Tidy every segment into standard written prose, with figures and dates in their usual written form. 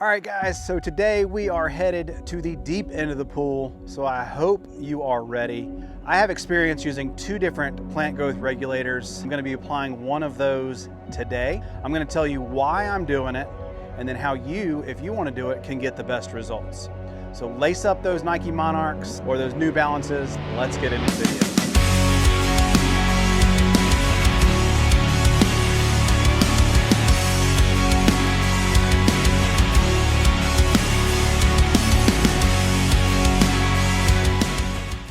All right guys, so today we are headed to the deep end of the pool, so I hope you are ready. I have experience using two different plant growth regulators. I'm gonna be applying one of those today. I'm gonna tell you why I'm doing it, and then how you, if you wanna do it, can get the best results. So lace up those Nike Monarchs or those New Balances. Let's get into the video.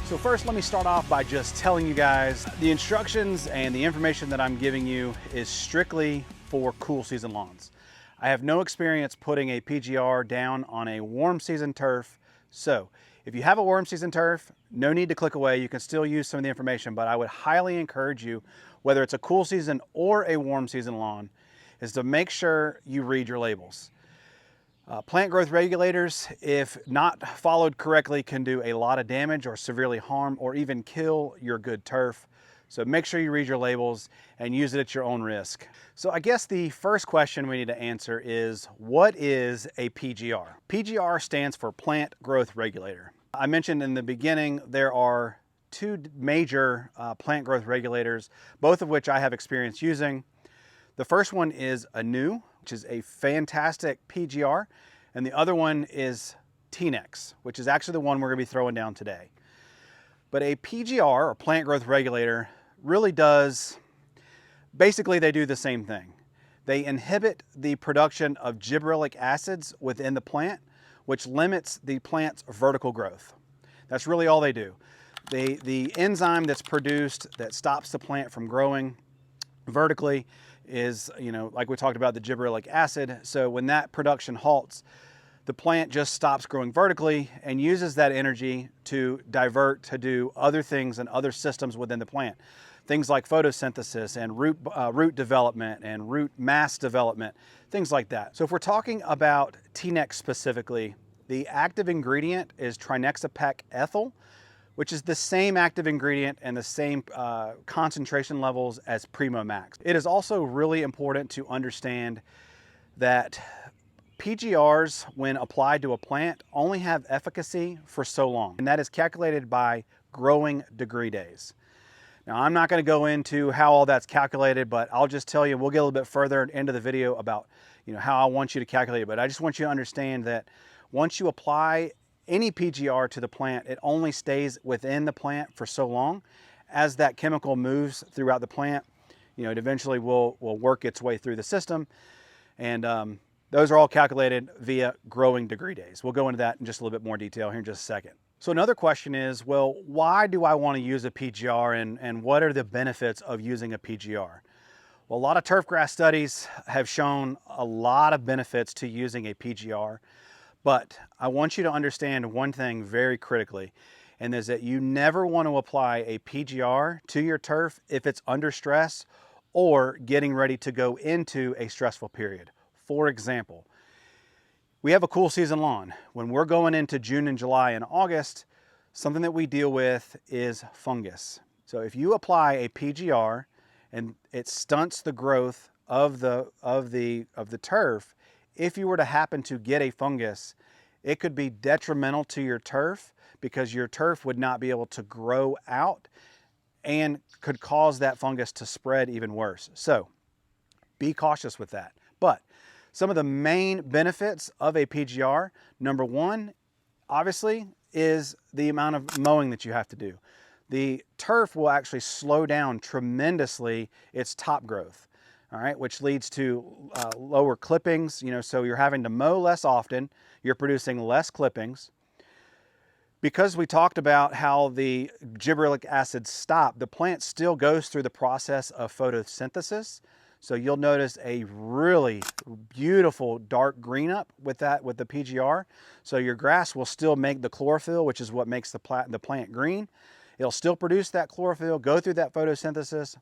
So first, let me start off by just telling you guys the instructions and the information that I'm giving you is strictly for cool season lawns. I have no experience putting a PGR down on a warm season turf. So if you have a warm season turf, no need to click away. You can still use some of the information, but I would highly encourage you, whether it's a cool season or a warm season lawn, is to make sure you read your labels. Plant growth regulators, if not followed correctly, can do a lot of damage or severely harm or even kill your good turf. So make sure you read your labels and use it at your own risk. So I guess the first question we need to answer is, what is a PGR? PGR stands for Plant Growth Regulator. I mentioned in the beginning there are two major plant growth regulators, both of which I have experience using. The first one is Anew, which is a fantastic PGR, and the other one is T-NEX, which is actually the one we're gonna be throwing down today. But a PGR, or plant growth regulator, really does, basically they do the same thing. They inhibit the production of gibberellic acids within the plant, which limits the plant's vertical growth. That's really all they do. The enzyme that's produced that stops the plant from growing vertically is, like we talked about, the gibberellic acid. So when that production halts, the plant just stops growing vertically and uses that energy to divert to do other things and other systems within the plant. Things like photosynthesis and root development and root mass development, things like that. So if we're talking about T-NEX specifically, the active ingredient is trinexapac ethyl, which is the same active ingredient and the same concentration levels as Primo Max. It is also really important to understand that PGRs, when applied to a plant, only have efficacy for so long, and that is calculated by growing degree days. Now, I'm not gonna go into how all that's calculated, but I'll just tell you, we'll get a little bit further into the video about how I want you to calculate it, but I just want you to understand that once you apply any PGR to the plant, it only stays within the plant for so long. As that chemical moves throughout the plant, it eventually will work its way through the system. And those are all calculated via growing degree days. We'll go into that in just a little bit more detail here in just a second. So another question is, well, why do I want to use a PGR and what are the benefits of using a PGR? Well, a lot of turf grass studies have shown a lot of benefits to using a PGR. But I want you to understand one thing very critically, and is that you never want to apply a PGR to your turf if it's under stress or getting ready to go into a stressful period. For example, we have a cool season lawn. When we're going into June and July and August, something that we deal with is fungus. So if you apply a PGR and it stunts the growth of the turf, if you were to happen to get a fungus, it could be detrimental to your turf because your turf would not be able to grow out and could cause that fungus to spread even worse. So be cautious with that. But some of the main benefits of a PGR, number one, obviously, is the amount of mowing that you have to do. The turf will actually slow down tremendously its top growth. All right, which leads to lower clippings, so you're having to mow less often, you're producing less clippings. Because we talked about how the gibberellic acids stop, the plant still goes through the process of photosynthesis. So you'll notice a really beautiful dark green up with the PGR. So your grass will still make the chlorophyll, which is what makes the plant green. It'll still produce that chlorophyll, go through that photosynthesis,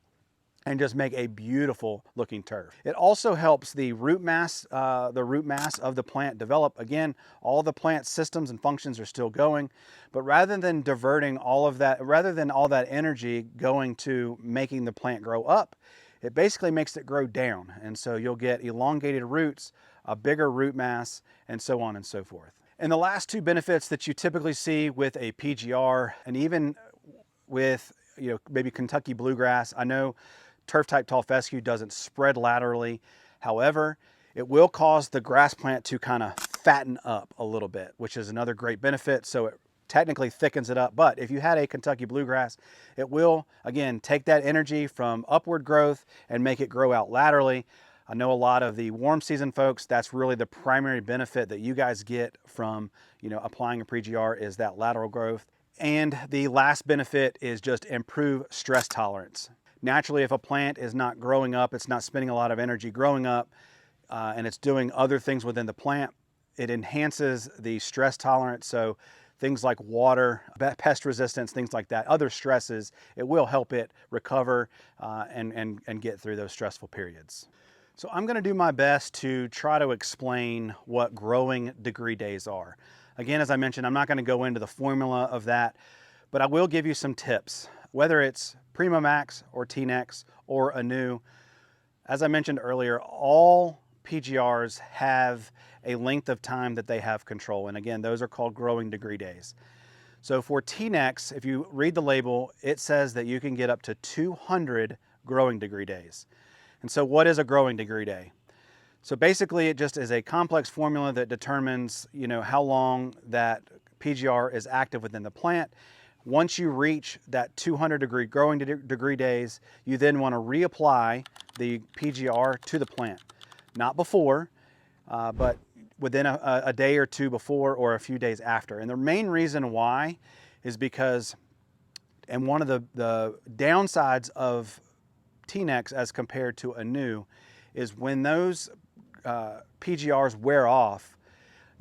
and just make a beautiful looking turf. It also helps the root mass of the plant develop. Again, all the plant systems and functions are still going, but rather than diverting all that energy going to making the plant grow up, it basically makes it grow down. And so you'll get elongated roots a bigger root mass, and so on and so forth. And the last two benefits that you typically see with a PGR, and even with maybe Kentucky bluegrass, I know turf type tall fescue doesn't spread laterally. However, it will cause the grass plant to kind of fatten up a little bit, which is another great benefit. So it technically thickens it up. But if you had a Kentucky bluegrass, it will, again, take that energy from upward growth and make it grow out laterally. I know a lot of the warm season folks, that's really the primary benefit that you guys get from applying a pre-GR is that lateral growth. And the last benefit is just improve stress tolerance. Naturally, if a plant is not growing up, it's not spending a lot of energy growing up, and it's doing other things within the plant, it enhances the stress tolerance. So things like water, pest resistance, things like that, other stresses, it will help it recover and get through those stressful periods. So I'm going to do my best to try to explain what growing degree days are. Again, as I mentioned, I'm not going to go into the formula of that, but I will give you some tips, whether it's Primo Max or T-NEX or Anew. As I mentioned earlier, all PGRs have a length of time that they have control. And again, those are called growing degree days. So for T-NEX, if you read the label, it says that you can get up to 200 growing degree days. And so what is a growing degree day? So basically it just is a complex formula that determines, how long that PGR is active within the plant. Once you reach that 200 growing degree days, you then want to reapply the PGR to the plant. Not before, but within a day or two before or a few days after. And the main reason why is because, and one of the downsides of T-NEX as compared to Anew is when those PGRs wear off,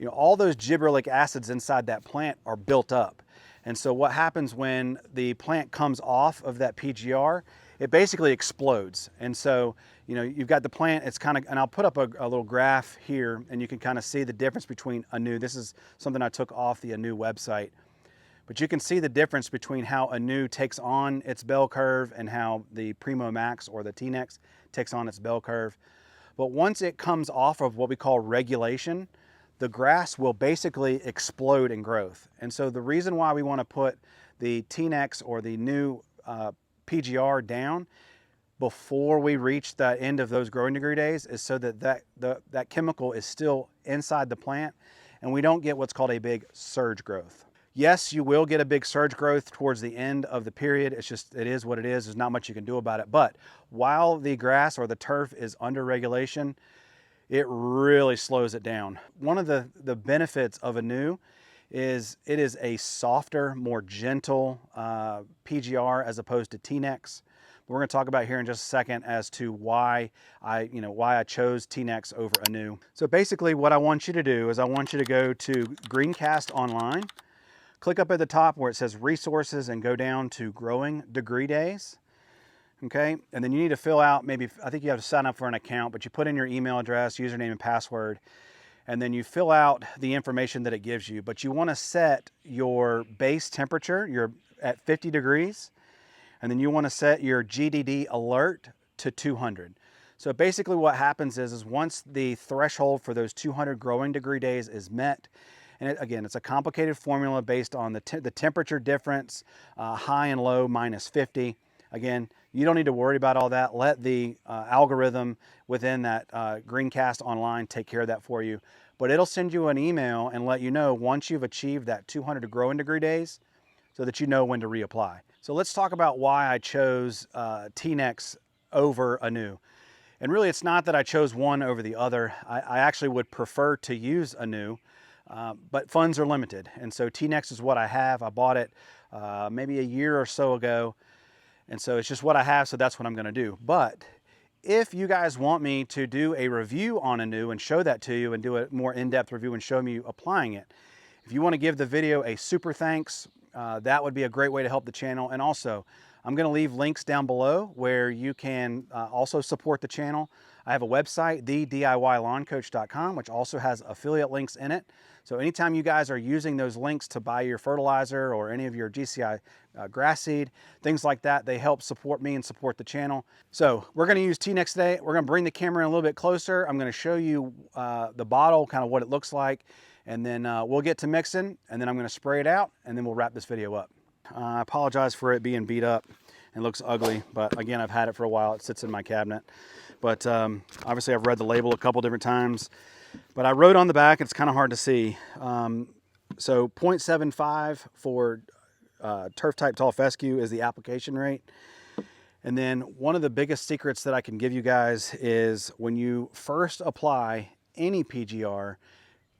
all those gibberellic acids inside that plant are built up. And so what happens when the plant comes off of that PGR, it basically explodes. And so, you've got the plant, it's kind of, and I'll put up a little graph here and you can kind of see the difference between Anew. This is something I took off the Anew website. But you can see the difference between how Anew takes on its bell curve and how the Primo Max or the T-NEX takes on its bell curve. But once it comes off of what we call regulation, the grass will basically explode in growth. And so the reason why we want to put the T-NEX or the new PGR down before we reach the end of those growing degree days is so that that chemical is still inside the plant and we don't get what's called a big surge growth. Yes, you will get a big surge growth towards the end of the period. It is what it is. There's not much you can do about it. But while the grass or the turf is under regulation, it really slows it down. One of the benefits of Anew is it is a softer, more gentle PGR as opposed to T-NEX. We're going to talk about here in just a second as to why I chose T-NEX over Anew. So basically what I want you to do is I want you to go to Greencast Online, click up at the top where it says resources and go down to growing degree days. Okay, and then you need to fill out, I think you have to sign up for an account, but you put in your email address, username and password, and then you fill out the information that it gives you. But you want to set your base temperature, you're at 50 degrees, and then you want to set your GDD alert to 200. So basically what happens is once the threshold for those 200 growing degree days is met, and again, it's a complicated formula based on the temperature difference, high and low minus 50. Again, you don't need to worry about all that. Let the algorithm within that Greencast Online take care of that for you. But it'll send you an email and let you know once you've achieved that 200 growing degree days so that you know when to reapply. So let's talk about why I chose T-NEX over Anew. And really, it's not that I chose one over the other. I actually would prefer to use Anew, but funds are limited. And so T-NEX is what I have. I bought it maybe a year or so ago. And so it's just what I have, so that's what I'm gonna do. But if you guys want me to do a review on Anew and show that to you and do a more in-depth review and show me applying it, if you wanna give the video a super thanks, that would be a great way to help the channel. And also, I'm going to leave links down below where you can also support the channel. I have a website, thediylawncoach.com, which also has affiliate links in it. So anytime you guys are using those links to buy your fertilizer or any of your GCI grass seed, things like that, they help support me and support the channel. So we're going to use T-NEX today. We're going to bring the camera in a little bit closer. I'm going to show you the bottle, kind of what it looks like, and then we'll get to mixing, and then I'm going to spray it out, and then we'll wrap this video up. I apologize for it being beat up and looks ugly, but again, I've had it for a while. It sits in my cabinet. But obviously I've read the label a couple different times, but I wrote on the back, it's kind of hard to see. So 0.75 for turf type tall fescue is the application rate. And then one of the biggest secrets that I can give you guys is when you first apply any PGR,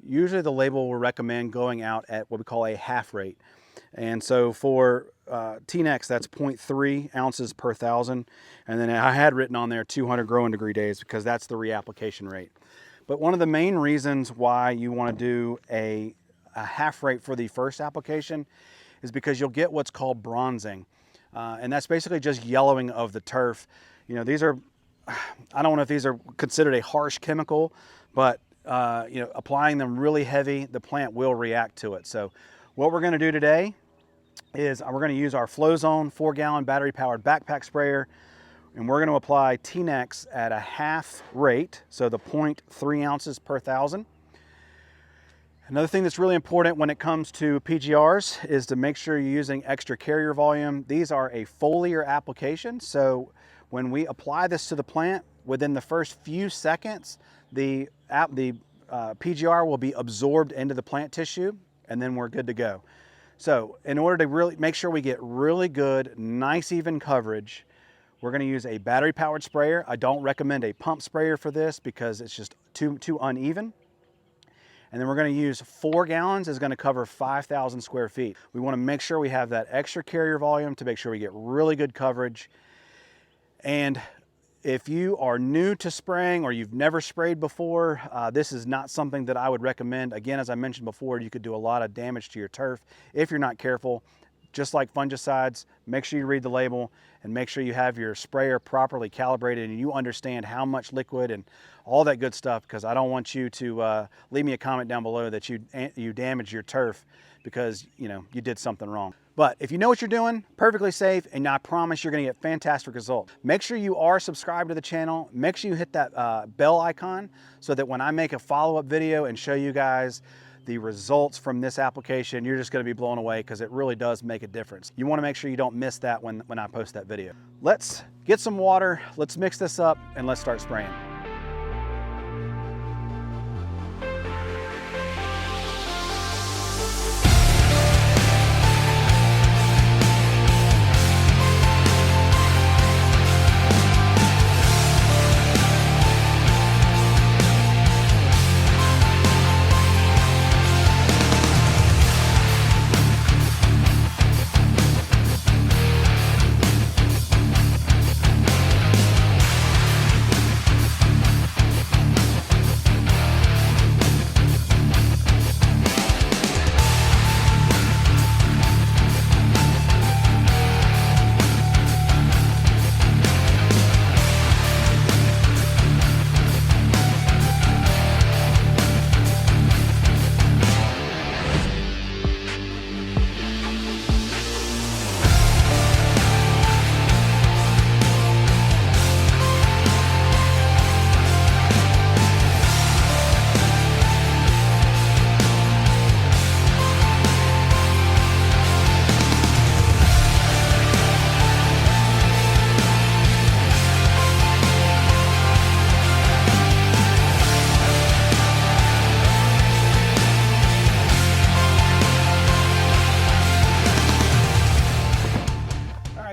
usually the label will recommend going out at what we call a half rate. And so for T-NEX, that's 0.3 ounces per thousand. And then I had written on there 200 growing degree days because that's the reapplication rate. But one of the main reasons why you want to do a half rate for the first application is because you'll get what's called bronzing. And that's basically just yellowing of the turf. You know, these are, I don't know if these are considered a harsh chemical, but you know, applying them really heavy, the plant will react to it. So what we're going to do today is we're going to use our FlowZone 4-gallon battery-powered backpack sprayer, and we're going to apply T-NEX at a half rate, so the 0.3 ounces per thousand. Another thing that's really important when it comes to PGRs is to make sure you're using extra carrier volume. These are a foliar application, so when we apply this to the plant, within the first few seconds, the PGR will be absorbed into the plant tissue, and then we're good to go. So in order to really make sure we get really good, nice even coverage, we're going to use a battery powered sprayer. I don't recommend a pump sprayer for this because it's just too uneven. And then we're going to use 4 gallons is going to cover 5,000 square feet. We want to make sure we have that extra carrier volume to make sure we get really good coverage. And if you are new to spraying or you've never sprayed before, this is not something that I would recommend. Again, as I mentioned before, you could do a lot of damage to your turf if you're not careful. Just like fungicides, make sure you read the label and make sure you have your sprayer properly calibrated and you understand how much liquid and all that good stuff, because I don't want you to leave me a comment down below that you damage your turf because you did something wrong. But if you know what you're doing, perfectly safe, and I promise you're going to get fantastic results. Make sure you are subscribed to the channel. Make sure you hit that bell icon so that when I make a follow-up video and show you guys the results from this application, you're just going to be blown away because it really does make a difference. You want to make sure you don't miss that when I post that video. Let's get some water, let's mix this up, and let's start spraying.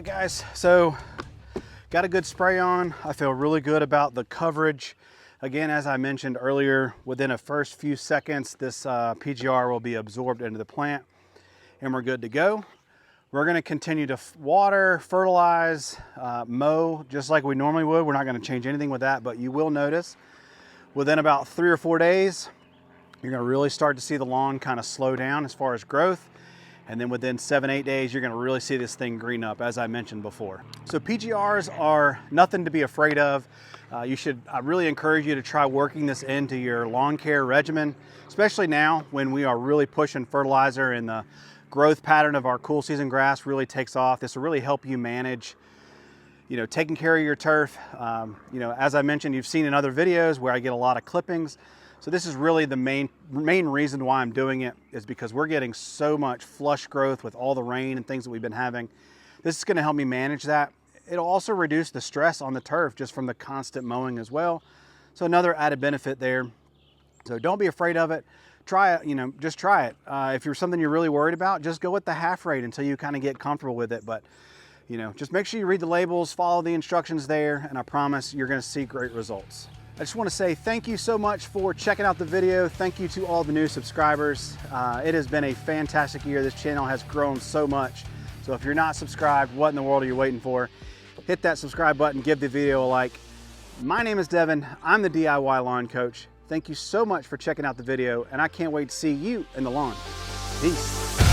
Guys, so got a good spray on. I feel really good about the coverage. Again, as I mentioned earlier, within the first few seconds, this PGR will be absorbed into the plant and we're good to go. We're going to continue to water, fertilize, mow, just like we normally would. We're not going to change anything with that, but you will notice within about 3 or 4 days, you're going to really start to see the lawn kind of slow down as far as growth. And then within 7-8 days, you're gonna really see this thing green up, as I mentioned before. So PGRs are nothing to be afraid of. I really encourage you to try working this into your lawn care regimen, especially now when we are really pushing fertilizer and the growth pattern of our cool season grass really takes off. This will really help you manage, taking care of your turf. As I mentioned, you've seen in other videos where I get a lot of clippings. So this is really the main reason why I'm doing it, is because we're getting so much flush growth with all the rain and things that we've been having. This is going to help me manage that. It'll also reduce the stress on the turf just from the constant mowing as well. So another added benefit there. So don't be afraid of it. Try it, just try it. If you're something you're really worried about, just go with the half rate until you kind of get comfortable with it. But just make sure you read the labels, follow the instructions there, and I promise you're going to see great results. I just want to say thank you so much for checking out the video. Thank you to all the new subscribers. It has been a fantastic year. This channel has grown so much. So if you're not subscribed, what in the world are you waiting for? Hit that subscribe button, give the video a like. My name is Devin. I'm the DIY Lawn Coach. Thank you so much for checking out the video, and I can't wait to see you in the lawn. Peace.